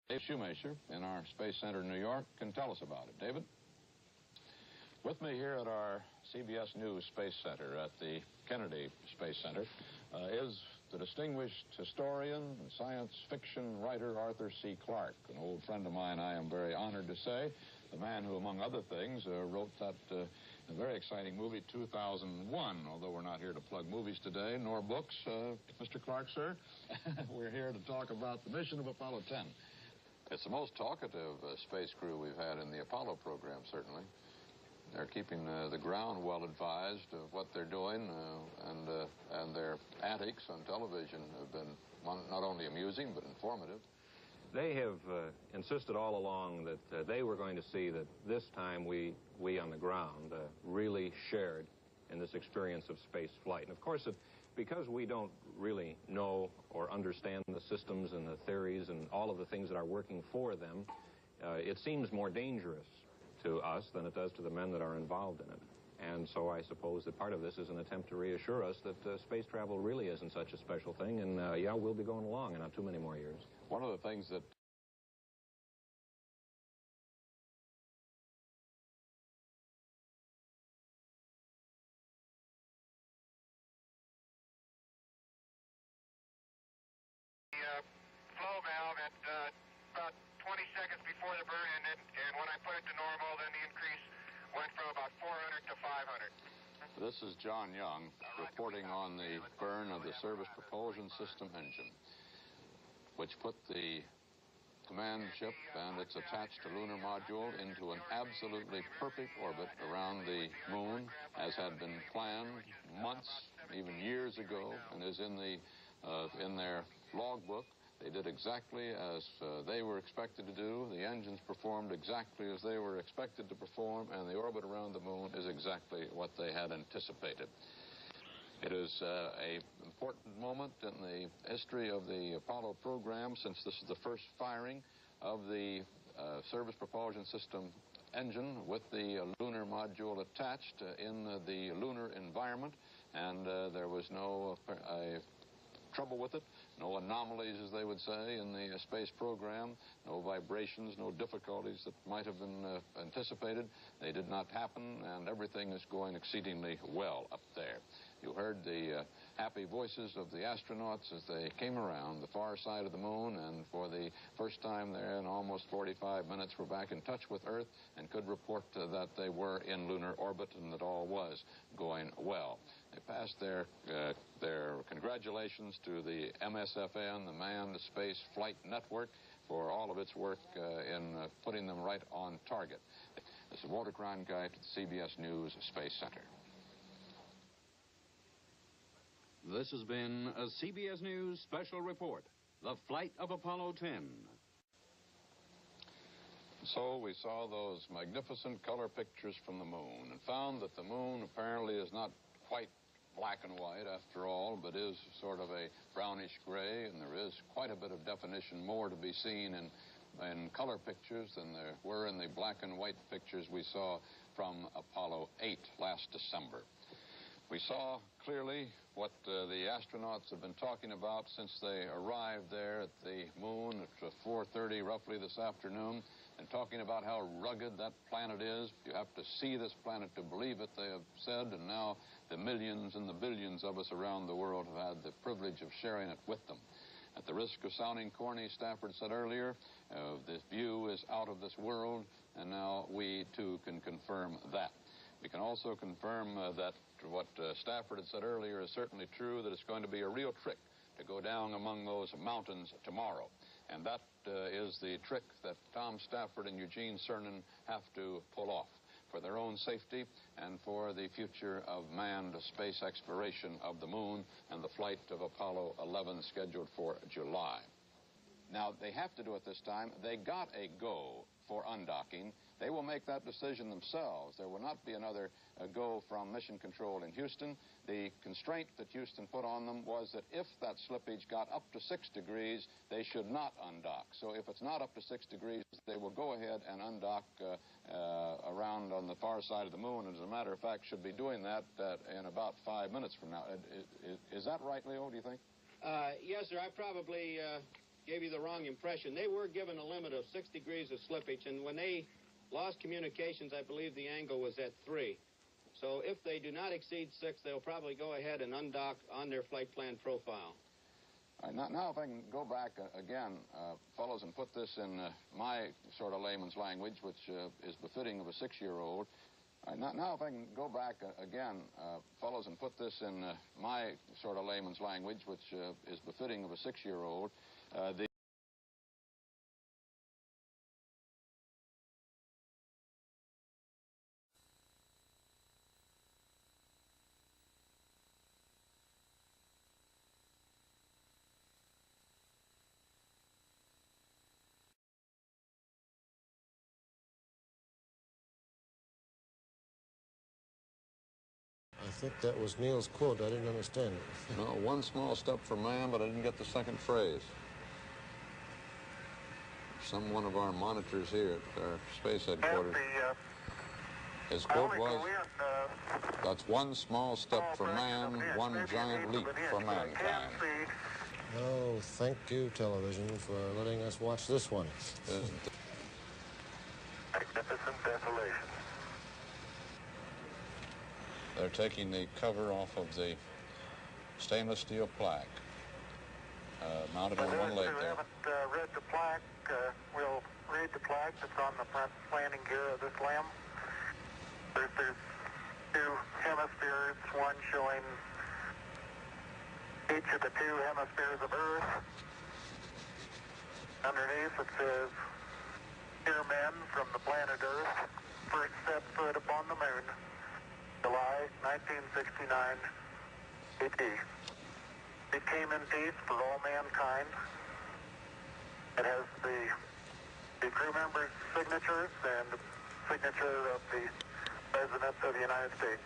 Dave Shoemaker in our Space Center in New York can tell us about it. David? With me here at our CBS News Space Center at the Kennedy Space Center is the distinguished historian and science fiction writer Arthur C. Clarke, an old friend of mine, I am very honored to say, the man who, among other things, wrote that very exciting movie, 2001, although we're not here to plug movies today, nor books. Mr. Clarke, sir, we're here to talk about the mission of Apollo 10. It's the most talkative space crew we've had in the Apollo program, certainly. They're keeping the ground well advised of what they're doing, and their antics on television have been not only amusing but informative. They have insisted all along that they were going to see that this time we on the ground really shared in this experience of space flight. And of course, because we don't really know or understand the systems and the theories and all of the things that are working for them, it seems more dangerous to us than it does to the men that are involved in it. And so I suppose that part of this is an attempt to reassure us that space travel really isn't such a special thing, and yeah, we'll be going along in not too many more years. One of the things that flow valve at about 20 seconds before the burn ended, and when I put it to normal, then the increase went from about 400 to 500. This is John Young reporting on the burn of the Service Propulsion System engine, which put the command ship and its attached lunar module into an absolutely perfect orbit around the moon, as had been planned months, even years ago, and is in their logbook. They did exactly as they were expected to do. The engines performed exactly as they were expected to perform, and the orbit around the moon is exactly what they had anticipated. It is an important moment in the history of the Apollo program, since this is the first firing of the Service Propulsion System engine with the lunar module attached in the lunar environment, and there was no trouble with it, no anomalies, as they would say, in the space program, no vibrations, no difficulties that might have been anticipated. They did not happen, and everything is going exceedingly well up there. You heard the happy voices of the astronauts as they came around the far side of the moon, and for the first time there in almost 45 minutes were back in touch with Earth and could report that they were in lunar orbit and that all was going well. They passed their congratulations to the MSFN, the Manned Space Flight Network, for all of its work in putting them right on target. This is Walter Cronkite at the CBS News Space Center. This has been a CBS News special report, the flight of Apollo 10. So we saw those magnificent color pictures from the moon and found that the moon apparently is not quite black and white after all, but is sort of a brownish gray, and there is quite a bit of definition more to be seen in color pictures than there were in the black and white pictures we saw from Apollo 8 last December. We saw clearly what the astronauts have been talking about since they arrived there at the moon at 4:30 roughly this afternoon, and talking about how rugged that planet is. You have to see this planet to believe it, they have said, and now the millions and the billions of us around the world have had the privilege of sharing it with them. At the risk of sounding corny, Stafford said earlier, this view is out of this world, and now we too can confirm that. We can also confirm that what Stafford had said earlier is certainly true, that it's going to be a real trick to go down among those mountains tomorrow. And that is the trick that Tom Stafford and Eugene Cernan have to pull off for their own safety and for the future of manned space exploration of the moon and the flight of Apollo 11 scheduled for July. Now, they have to do it this time. They got a go for undocking. They will make that decision themselves. There will not be another go from Mission Control in Houston. The constraint that Houston put on them was that if that slippage got up to 6 degrees, they should not undock. So if it's not up to 6 degrees, they will go ahead and undock around on the far side of the moon. And as a matter of fact, should be doing that in about 5 minutes from now. Is that right, Leo, do you think? Yes, sir. I probably gave you the wrong impression. They were given a limit of 6 degrees of slippage, and when they lost communications, I believe the angle was at 3. So if they do not exceed 6, they'll probably go ahead and undock on their flight plan profile. All right, now if I can go back again, fellows, and put this in my sort of layman's language, which is befitting of a 6-year-old. All right, now if I can go back again, fellows, and put this in my sort of layman's language, which is befitting of a 6-year-old. I think that was Neil's quote. I didn't understand it. No, one small step for man, but I didn't get the second phrase. One of our monitors here at our space headquarters. His quote was, "That's one small step for man, one giant leap for mankind." Oh, thank you, television, for letting us watch this one. Magnificent desolation. They're taking the cover off of the stainless steel plaque, mounted on one leg there. If you haven't read the plaque, we'll read the plaque that's on the front landing gear of this LEM. There's 2 hemispheres, one showing each of the 2 hemispheres of Earth. Underneath it says, "Dear men from the planet Earth, first set foot upon the moon, July 1969 AD. It came in peace for all mankind." It has the crew members' signatures and the signature of the President of the United States.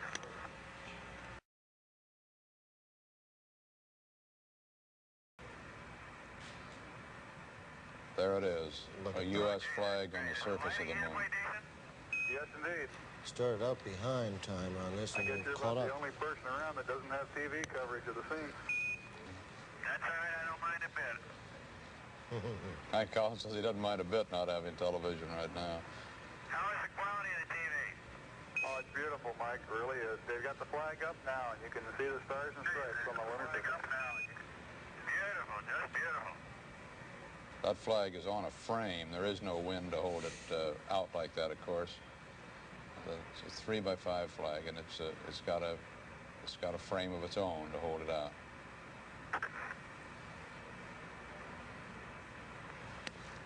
There it is, a U.S. flag on the surface of the moon. Yes, indeed. Started out behind time on this I and guess then you're caught about up. the only person around that doesn't have TV coverage of the scene. That's all right, I don't mind a bit. Hank Collins says he doesn't mind a bit not having television right now. How is the quality of the TV? Oh, it's beautiful, Mike, it really is. They've got the flag up now, and you can see the stars and stripes on the lunar system. Beautiful, just beautiful. That flag is on a frame. There is no wind to hold it out like that, of course. It's a 3x5 flag, and it's got a frame of its own to hold it out.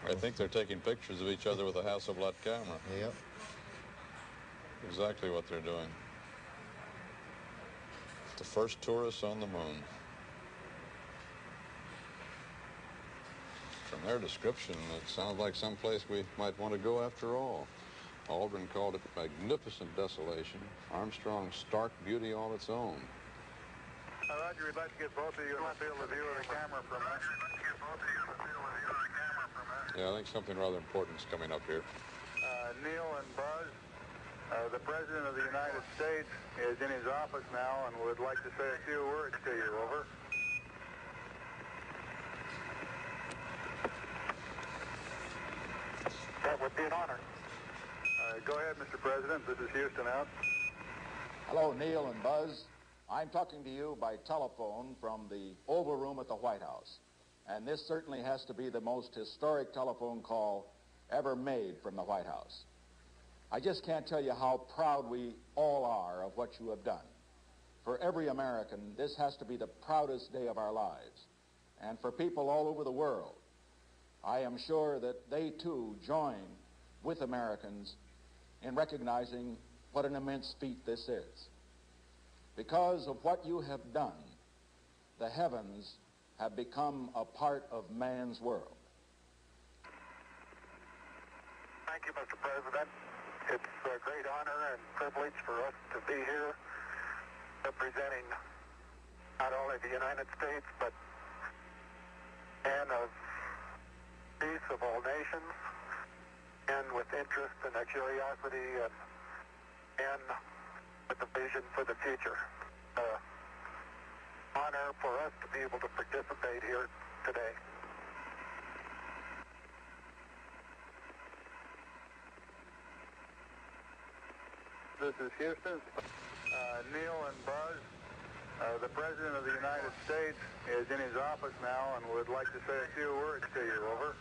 I think they're taking pictures of each other with a Hasselblad camera. Yep. Exactly what they're doing. The first tourists on the moon. From their description, it sounds like someplace we might want to go after all. Aldrin called it magnificent desolation. Armstrong, stark beauty all its own. Roger, we'd like to get both of you in the field of view of the camera for a minute. Yeah, I think something rather important is coming up here. Neil and Buzz, the President of the United States is in his office now and would like to say a few words to you. Over. That would be an honor. Go ahead, Mr. President. This is Houston out. Hello, Neil and Buzz. I'm talking to you by telephone from the Oval Room at the White House. And this certainly has to be the most historic telephone call ever made from the White House. I just can't tell you how proud we all are of what you have done. For every American, this has to be the proudest day of our lives. And for people all over the world, I am sure that they too join with Americans in recognizing what an immense feat this is. Because of what you have done, the heavens have become a part of man's world. Thank you, Mr. President. It's a great honor and privilege for us to be here representing not only the United States, but man of peace of all nations, and with interest and a curiosity and with a vision for the future. Honor for us to be able to participate here today. this is Houston. Neil and Buzz, the President of the United States is in his office now and would like to say a few words to you. Over.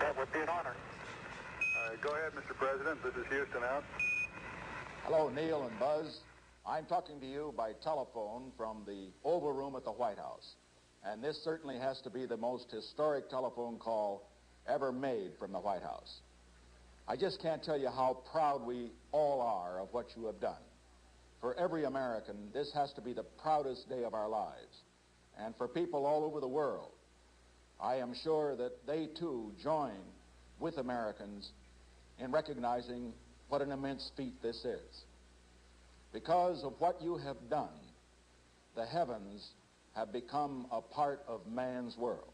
That would be an honor. Go ahead, Mr. President. This is Houston out. Hello, Neil and Buzz. I'm talking to you by telephone from the Oval Room at the White House. And this certainly has to be the most historic telephone call ever made from the White House. I just can't tell you how proud we all are of what you have done. For every American, this has to be the proudest day of our lives. And for people all over the world, I am sure that they too join with Americans in recognizing what an immense feat this is. Because of what you have done, the heavens have become a part of man's world.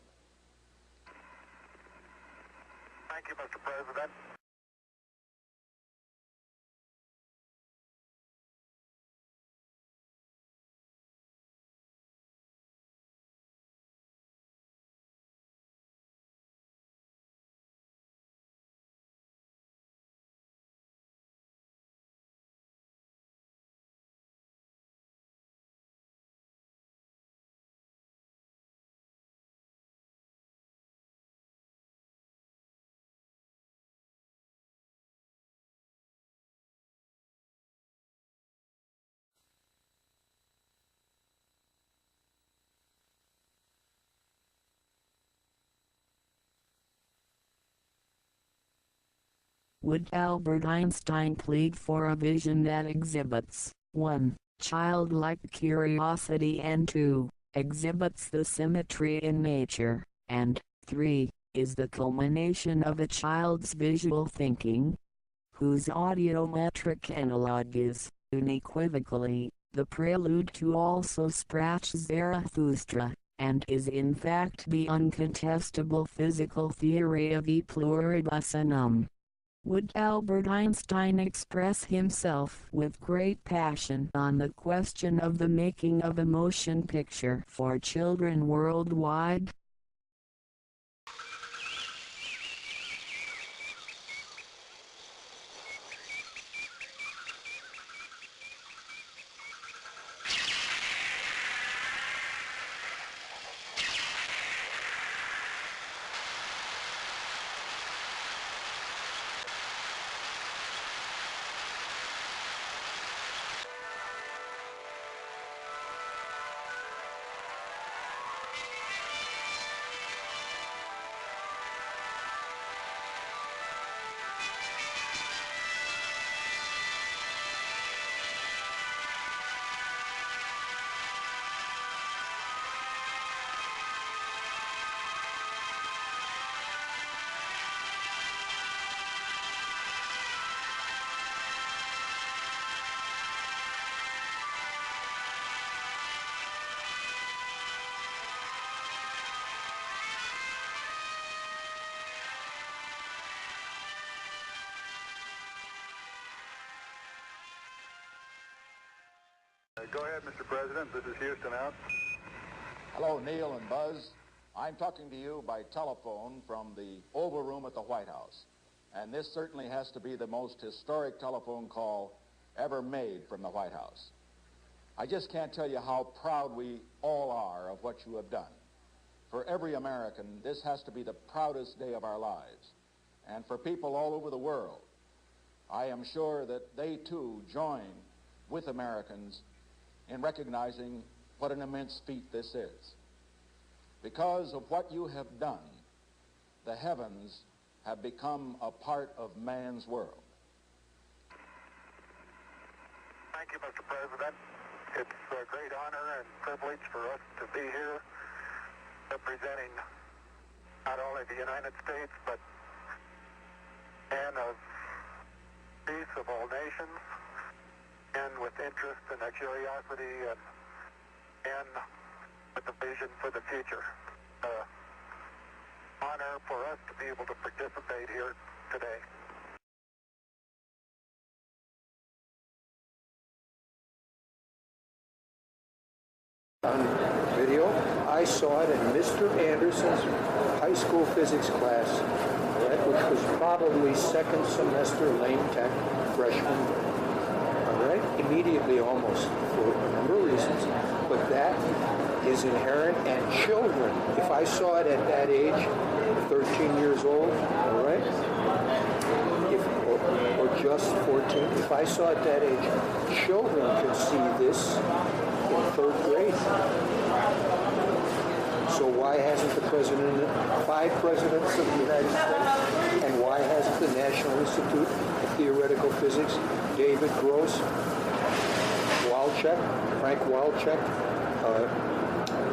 Thank you, Mr. President. Would Albert Einstein plead for a vision that exhibits 1. Childlike curiosity and 2. Exhibits the symmetry in nature, and 3. Is the culmination of a child's visual thinking, whose audiometric analog is, unequivocally, the prelude to also Sprach Zarathustra, and is in fact the uncontestable physical theory of E Pluribus UnUm. Would Albert Einstein express himself with great passion on the question of the making of a motion picture for children worldwide? Go ahead, Mr. President. This is Houston out. Hello, Neil and Buzz. I'm talking to you by telephone from the Oval Room at the White House. And this certainly has to be the most historic telephone call ever made from the White House. I just can't tell you how proud we all are of what you have done. For every American, this has to be the proudest day of our lives. And for people all over the world, I am sure that they too join with Americans in recognizing what an immense feat this is. Because of what you have done, the heavens have become a part of man's world. Thank you, Mr. President. It's a great honor and privilege for us to be here representing not only the United States, but men of peace of all nations, and with interest and a curiosity and with a vision for the future. Honor for us to be able to participate here today. On video, I saw it in Mr. Anderson's high school physics class, right, which was probably second semester Lane Tech freshman, all right, immediately almost for a number of reasons, but that is inherent, and children, if I saw it at that age, 13 years old, all right, or just 14, if I saw it at that age, children could see this in third grade. So why hasn't the president, 5 presidents of the United States, and why hasn't the National Institute of Theoretical Physics, David Gross, Frank Walczek,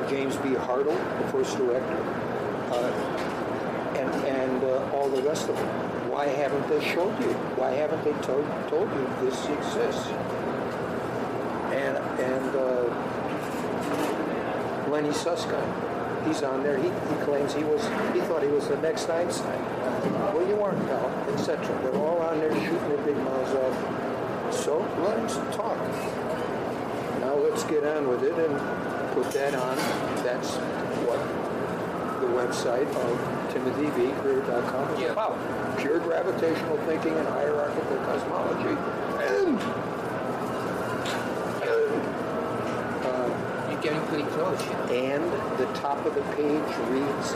James B. Hartle, the first director, and all the rest of them, why haven't they showed you? Why haven't they told you this exists? And Lenny Susskind, he's on there. He claims he thought he was the next Einstein. Well, you weren't, pal, etc. They're all on there shooting their big mouths off. So let them talk. Now let's get on with it and put that on. That's what the website of TimothyVCareer.com is about. Pure gravitational thinking and hierarchical cosmology. And you're getting pretty close. And the top of the page reads,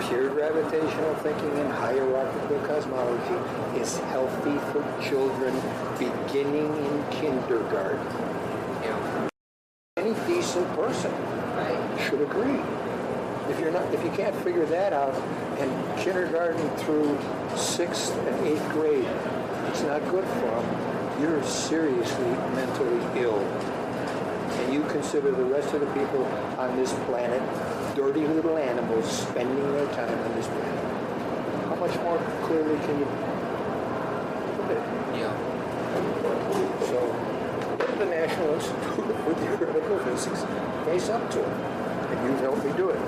pure gravitational thinking and hierarchical cosmology is healthy for children beginning in kindergarten. Yeah. Any decent person should agree. If you can't figure that out, and kindergarten through 6th and 8th grade, it's not good for them, you're seriously mentally ill. And you consider the rest of the people on this planet dirty little animals spending their time on this planet. How much more clearly can you put it? Yeah. So, let the National Institute of Theoretical Physics face up to it. And you've helped me do it.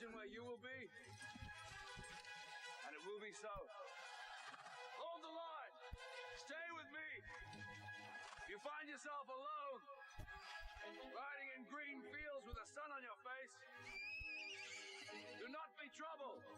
imagine where you will be, and it will be so. Hold the line. Stay with me. If you find yourself alone, riding in green fields with the sun on your face, do not be troubled.